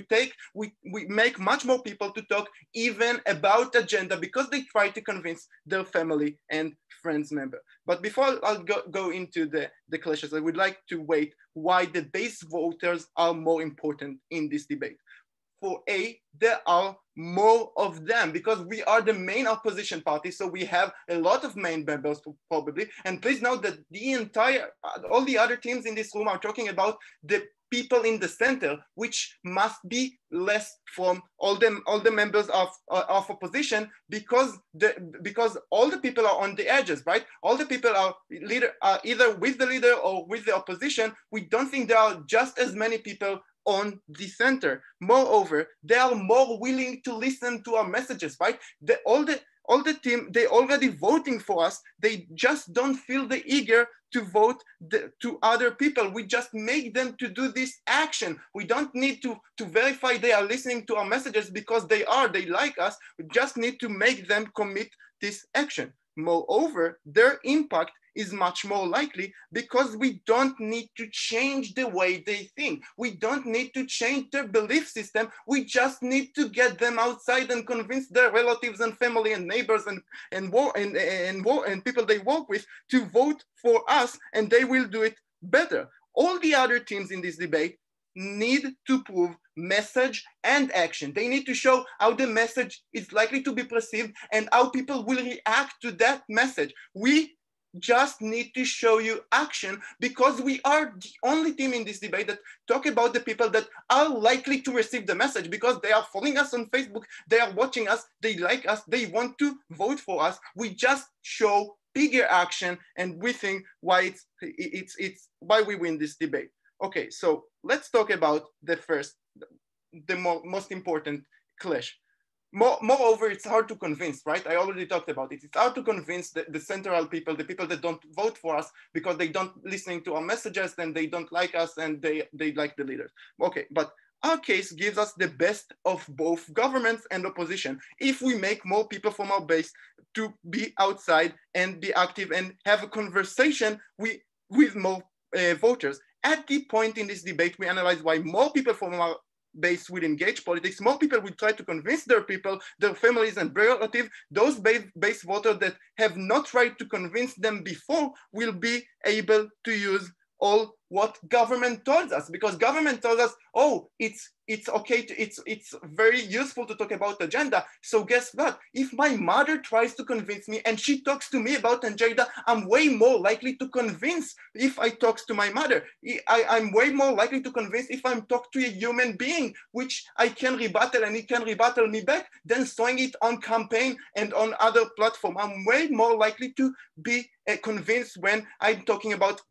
We make much more people to talk even about agenda because they try to convince their family and friends member. But before I'll go into the clashes, I would like to wait why the base voters are more important in this debate. For there are more of them because we are the main opposition party, so we have a lot of main members probably. And please note that all the other teams in this room are talking about the people in the center, which must be less from all the members of opposition because all the people are on the edges, right? All the people are either with the leader or with the opposition. We don't think there are just as many people on the center. Moreover, they are more willing to listen to our messages, right? All the team, they already voting for us. They just don't feel the eager to vote to other people. We just make them to do this action. We don't need to verify they are listening to our messages because they like us. We just need to make them commit this action. Moreover, their impact is much more likely because we don't need to change the way they think. We don't need to change their belief system. We just need to get them outside and convince their relatives and family and neighbors and people they work with to vote for us, and they will do it better. All the other teams in this debate need to prove message and action. They need to show how the message is likely to be perceived and how people will react to that message. We just need to show you action because we are the only team in this debate that talk about the people that are likely to receive the message because they are following us on Facebook, they are watching us, they like us, they want to vote for us. We just show bigger action, and we think why it's why we win this debate. Okay, so let's talk about the most important clash. Moreover, it's hard to convince, right? I already talked about it. It's hard to convince the central people, the people that don't vote for us because they don't listening to our messages and they don't like us and they like the leaders. Okay, but our case gives us the best of both governments and opposition. If we make more people from our base to be outside and be active and have a conversation with more voters. At the point in this debate, we analyze why more people from our base will engage politics, more people will try to convince their people, their families and relatives. Those base voters that have not tried to convince them before will be able to use all what government told us, because government told us, oh, it's okay, it's very useful to talk about agenda. So guess what? If my mother tries to convince me and she talks to me about agenda, I'm way more likely to convince if I talk to my mother. I'm way more likely to convince if I'm talk to a human being, which I can rebuttal and he can rebuttal me back, than showing it on campaign and on other platform. I'm way more likely to be convinced when I'm talking about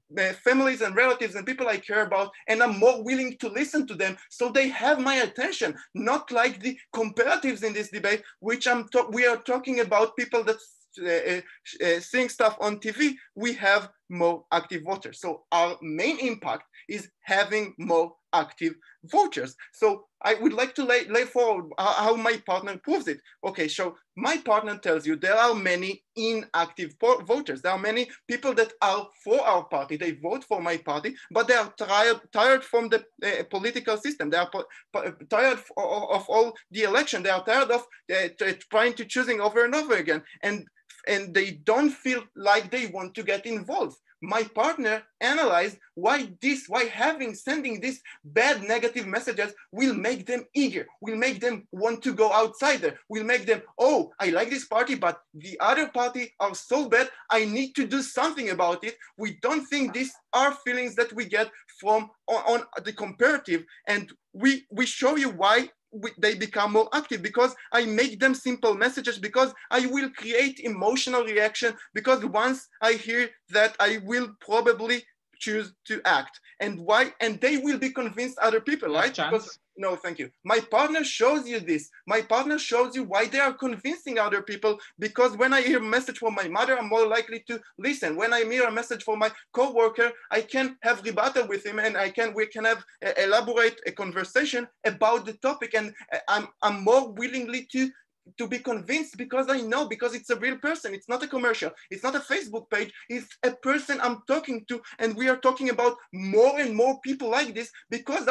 families and relatives and people I care about, and I'm more willing to listen to them so they have my attention, not like the comparatives in this debate, which we are talking about people that seeing stuff on TV. We have more active voters. So our main impact is having more active voters. So I would like to lay forward how my partner proves it. Okay, so my partner tells you there are many inactive voters. There are many people that are for our party. They vote for my party, but they are tired from the political system. They are tired of all the election. They are tired of trying to choosing over and over again. And they don't feel like they want to get involved. My partner analyzed why sending these bad negative messages will make them eager, will make them want to go outside there, will make them, oh, I like this party, but the other party are so bad, I need to do something about it. We don't think these are feelings that we get from on the comparative, and we show you why they become more active, because I make them simple messages, because I will create emotional reaction, because once I hear that, I will probably choose to act. And why? And they will be convinced other people, right? Because, no, thank you. My partner shows you this. My partner shows you why they are convincing other people, because when I hear a message from my mother, I'm more likely to listen. When I hear a message from my coworker, I can have rebuttal with him, and we can have elaborate a conversation about the topic, and I'm more willingly to be convinced, because I know, because it's a real person. It's not a commercial. It's not a Facebook page. It's a person I'm talking to. And we are talking about more and more people like this, because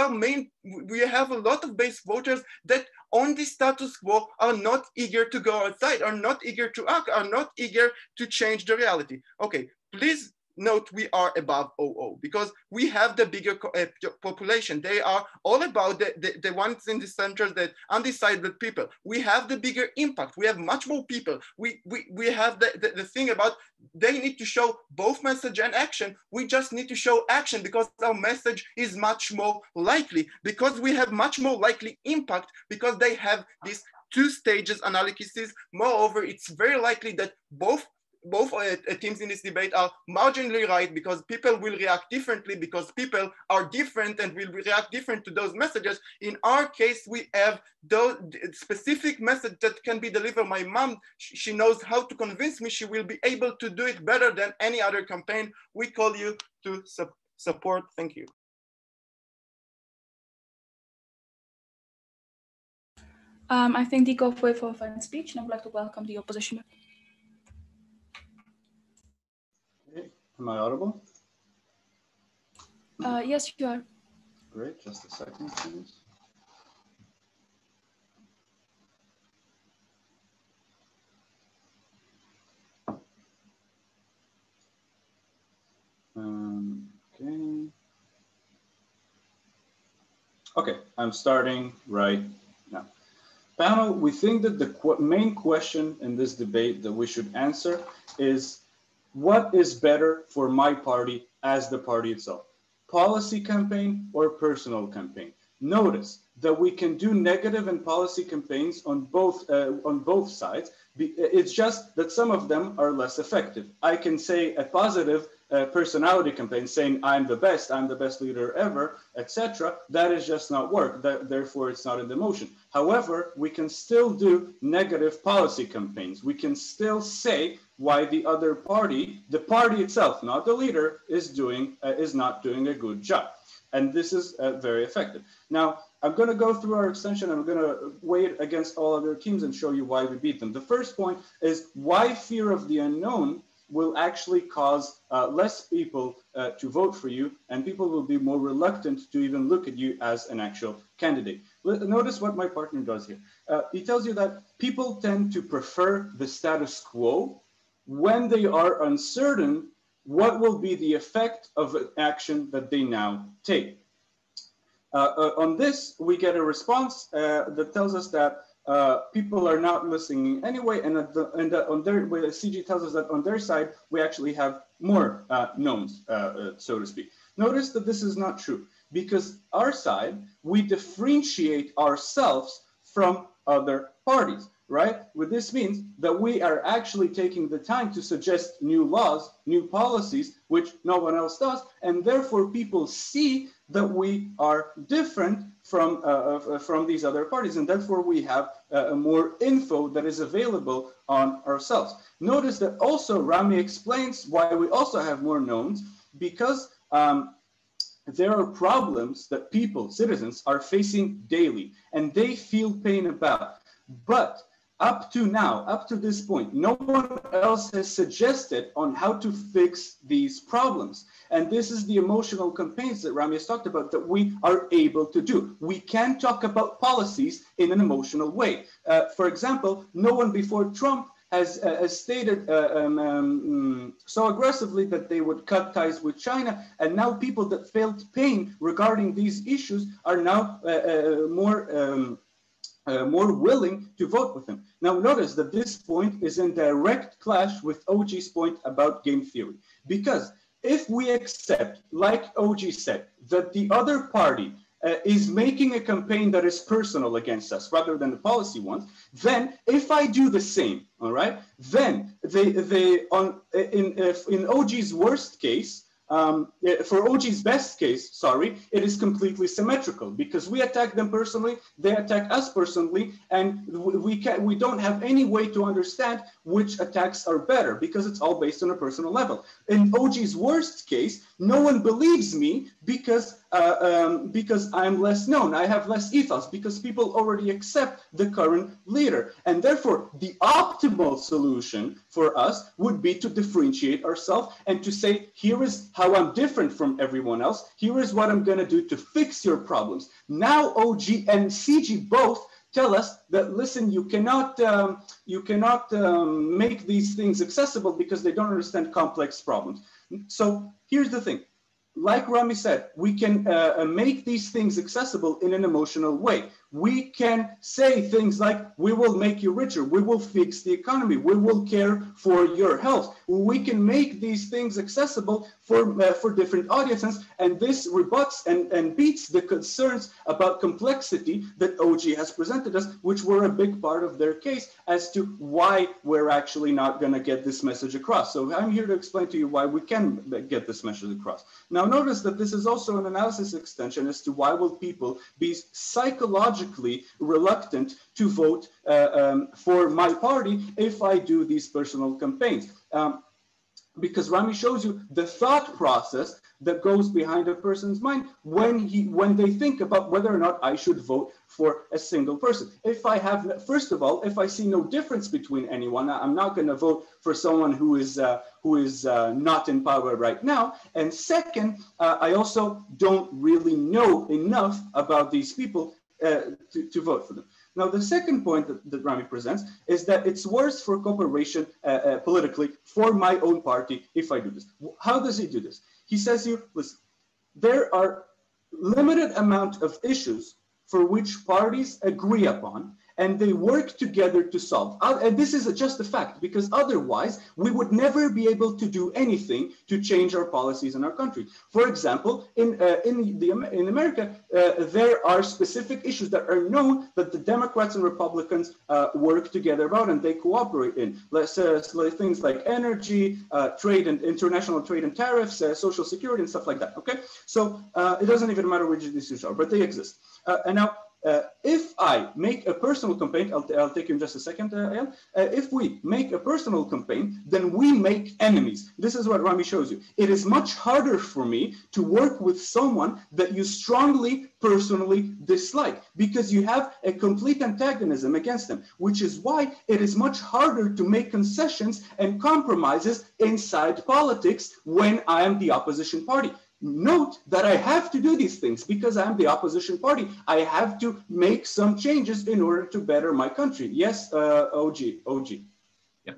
we have a lot of base voters that on the status quo are not eager to go outside, are not eager to act, are not eager to change the reality. Okay, please note we are above 00, because we have the bigger population. They are all about the ones in the center, that undecided people. We have the bigger impact. We have much more people. We have the thing about they need to show both message and action. We just need to show action because our message is much more likely, because we have much more likely impact, because they have these two stages analysis. Moreover, it's very likely that both teams in this debate are marginally right, because people will react differently, because people are different and will react different to those messages. In our case, we have those specific message that can be delivered. My mom, she knows how to convince me. She will be able to do it better than any other campaign. We call you to support. Thank you. I think the go for a final speech, and I would like to welcome the opposition. Am I audible? Yes, you are. Great, just a second, please. Okay. Okay, I'm starting right now. Panel, we think that the main question in this debate that we should answer is, what is better for my party as the party itself? Policy campaign or personal campaign? Notice that we can do negative and policy campaigns on both sides. It's just that some of them are less effective. I can say a positive personality campaign saying I'm the best leader ever, etc. That is just not work. Therefore, it's not in the motion. However, we can still do negative policy campaigns. We can still say why the other party, the party itself, not the leader, is not doing a good job. And this is very effective. Now, I'm going to go through our extension. I'm going to weigh it against all other teams and show you why we beat them. The first point is why fear of the unknown will actually cause less people to vote for you, and people will be more reluctant to even look at you as an actual candidate. Notice what my partner does here. He tells you that people tend to prefer the status quo when they are uncertain what will be the effect of an action that they now take. On this, we get a response that tells us that people are not listening anyway, and on their, CG tells us that on their side, we actually have more knowns, so to speak. Notice that this is not true, because our side, we differentiate ourselves from other parties, right? What this means that we are actually taking the time to suggest new laws, new policies, which no one else does, and therefore people see that we are different from these other parties, and therefore we have more info that is available on ourselves. Notice that also Ramy explains why we also have more knowns, because there are problems that people, citizens, are facing daily, and they feel pain about. But up to now, up to this point, no one else has suggested on how to fix these problems. And this is the emotional campaigns that Ramy has talked about that we are able to do. We can talk about policies in an emotional way. For example, no one before Trump has stated so aggressively that they would cut ties with China, and now people that felt pain regarding these issues are now more willing to vote with him. Now notice that this point is in direct clash with OG's point about game theory. Because if we accept, like OG said, that the other party is making a campaign that is personal against us rather than the policy ones, then if I do the same, all right, then in OG's worst case, for OG's best case, sorry, it is completely symmetrical because we attack them personally, they attack us personally, and we don't have any way to understand which attacks are better because it's all based on a personal level. In OG's worst case, no one believes me because I'm less known, I have less ethos, because people already accept the current leader. And therefore, the optimal solution for us would be to differentiate ourselves and to say, here is how I'm different from everyone else. Here is what I'm going to do to fix your problems. Now, OG and CG both tell us that, listen, you cannot make these things accessible because they don't understand complex problems. So here's the thing. Like Ramy said, we can make these things accessible in an emotional way. We can say things like, we will make you richer, we will fix the economy, we will care for your health. We can make these things accessible for different audiences, and this rebuts and beats the concerns about complexity that OG has presented us, which were a big part of their case as to why we're actually not going to get this message across. So I'm here to explain to you why we can get this message across. Now notice that this is also an analysis extension as to why will people be psychologically reluctant to vote for my party if I do these personal campaigns. because Ramy shows you the thought process that goes behind a person's mind when they think about whether or not I should vote for a single person. If I have, first of all, if I see no difference between anyone, I'm not going to vote for someone who is not in power right now. And second, I also don't really know enough about these people to vote for them. Now, the second point that Ramy presents is that it's worse for cooperation politically for my own party if I do this. How does he do this? He says here, listen, there are limited amount of issues for which parties agree upon, and they work together to solve. And this is just a fact, because otherwise we would never be able to do anything to change our policies in our country. For example, in America, there are specific issues that are known that the Democrats and Republicans work together about and they cooperate in. Let's say things like energy, trade and international trade and tariffs, social security and stuff like that. Okay, so it doesn't even matter which these issues are, but they exist. And now, if I make a personal campaign, I'll take you in just a second, Ayal. If we make a personal campaign, then we make enemies. This is what Ramy shows you. It is much harder for me to work with someone that you strongly, personally dislike, because you have a complete antagonism against them, which is why it is much harder to make concessions and compromises inside politics when I am the opposition party. Note that I have to do these things because I'm the opposition party. I have to make some changes in order to better my country. Yes, OG. Yeah.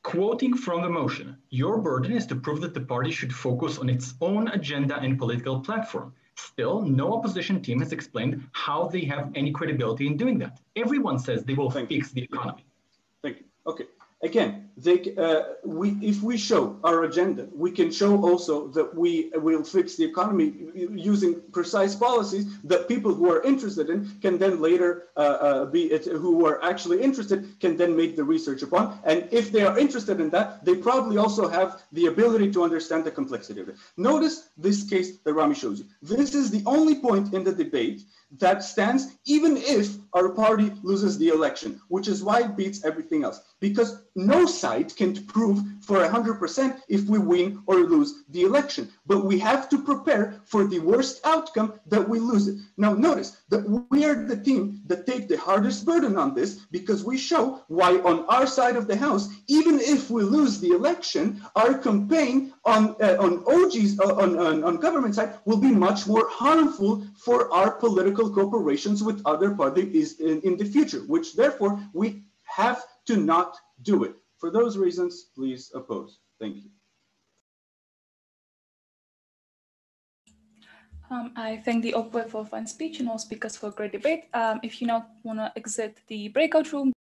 Quoting from the motion, your burden is to prove that the party should focus on its own agenda and political platform. Still, no opposition team has explained how they have any credibility in doing that. Everyone says they will fix the economy. Thank you. Okay. Again, if we show our agenda, we can show also that we will fix the economy using precise policies that people who are interested in can then later who are actually interested can then make the research upon. And if they are interested in that, they probably also have the ability to understand the complexity of it. Notice this case that Ramy shows you. This is the only point in the debate that stands even if our party loses the election, which is why it beats everything else. Because no side can prove for 100% if we win or lose the election. But we have to prepare for the worst outcome that we lose it. Now notice that we are the team that take the hardest burden on this because we show why on our side of the house, even if we lose the election, our campaign on government side will be much more harmful for our political cooperations with other parties in the future, which therefore we have to not do it. For those reasons, please oppose. Thank you. I thank the OPWE for fine speech and all speakers for a great debate. If you now want to exit the breakout room,